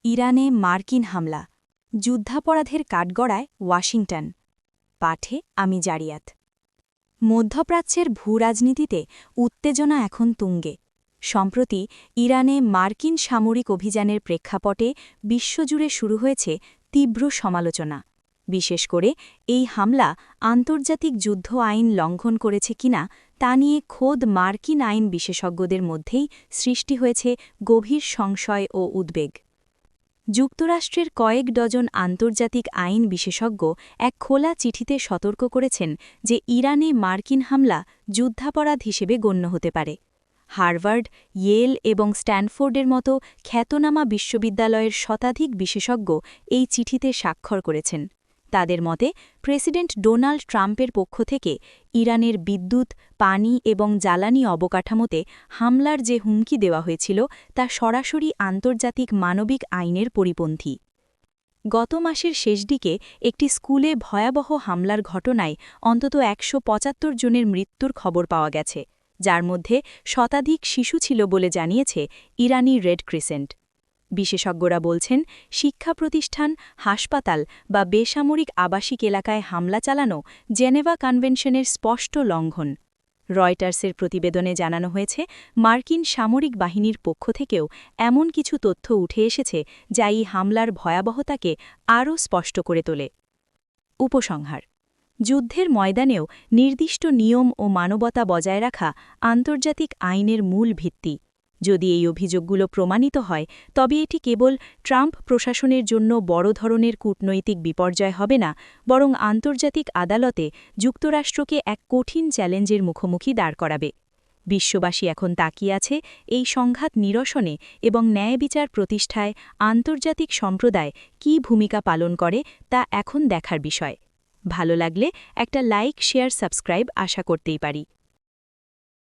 ইরানে মার্কিন হামলা, যুদ্ধাপরাধের কাঠগড়ায় ওয়াশিংটন। পাঠে আমি জারিয়াত। মধ্যপ্রাচ্যের ভূরাজনীতিতে উত্তেজনা এখন তুঙ্গে। সম্প্রতি ইরানে মার্কিন সামরিক অভিযানের প্রেক্ষাপটে বিশ্বজুড়ে শুরু হয়েছে তীব্র সমালোচনা। বিশেষ করে এই হামলা আন্তর্জাতিক যুদ্ধ আইন লঙ্ঘন করেছে কিনা তা নিয়ে খোদ মার্কিন আইন বিশেষজ্ঞদের মধ্যেই সৃষ্টি হয়েছে গভীর সংশয় ও উদ্বেগ। যুক্তরাষ্ট্রের কয়েক ডজন আন্তর্জাতিক আইন বিশেষজ্ঞ এক খোলা চিঠিতে সতর্ক করেছেন যে ইরানে মার্কিন হামলা যুদ্ধাপরাধ হিসেবে গণ্য হতে পারে। হার্ভার্ড, ইয়েল এবং স্ট্যানফোর্ডের মতো খ্যাতনামা বিশ্ববিদ্যালয়ের শতাধিক বিশেষজ্ঞ এই চিঠিতে স্বাক্ষর করেছেন। তাদের মতে প্রেসিডেন্ট ডোনাল্ড ট্রাম্পের পক্ষ থেকে ইরানের বিদ্যুৎ, পানি এবং জ্বালানি অবকাঠামোতে হামলার যে হুমকি দেওয়া হয়েছিল তা সরাসরি আন্তর্জাতিক মানবিক আইনের পরিপন্থী। গত মাসের শেষ দিকে একটি স্কুলে ভয়াবহ হামলার ঘটনায় অন্তত ১৭৫ জনের মৃত্যুর খবর পাওয়া গেছে, যার মধ্যে শতাধিক শিশু ছিল বলে জানিয়েছে ইরানি রেড ক্রিসেন্ট। বিশেষজ্ঞরা বলছেন, শিক্ষা প্রতিষ্ঠান, হাসপাতাল বা বেসামরিক আবাসিক এলাকায় হামলা চালানো জেনেভা কনভেনশনের স্পষ্ট লঙ্ঘন। রয়টার্সের প্রতিবেদনে জানানো হয়েছে, মার্কিন সামরিক বাহিনীর পক্ষ থেকেও এমন কিছু তথ্য উঠে এসেছে যা এই হামলার ভয়াবহতাকে আরও স্পষ্ট করে তোলে। উপসংহার: যুদ্ধের ময়দানেও নির্দিষ্ট নিয়ম ও মানবতা বজায় রাখা আন্তর্জাতিক আইনের মূল ভিত্তি। যদি এই অভিযোগগুলো প্রমাণিত হয় তবে এটি কেবল ট্রাম্প প্রশাসনের জন্য বড় ধরনের কূটনৈতিক বিপর্যয় হবে না, বরং আন্তর্জাতিক আদালতে যুক্তরাষ্ট্রকে এক কঠিন চ্যালেঞ্জের মুখোমুখি দাঁড় করাবে। বিশ্ববাসী এখন তাকিয়ে আছে এই সংঘাত নিরসনে এবং ন্যায়বিচার প্রতিষ্ঠায় আন্তর্জাতিক সম্প্রদায় কী ভূমিকা পালন করে তা এখন দেখার বিষয়। ভালো লাগলে একটা লাইক, শেয়ার, সাবস্ক্রাইব আশা করতেই পারি।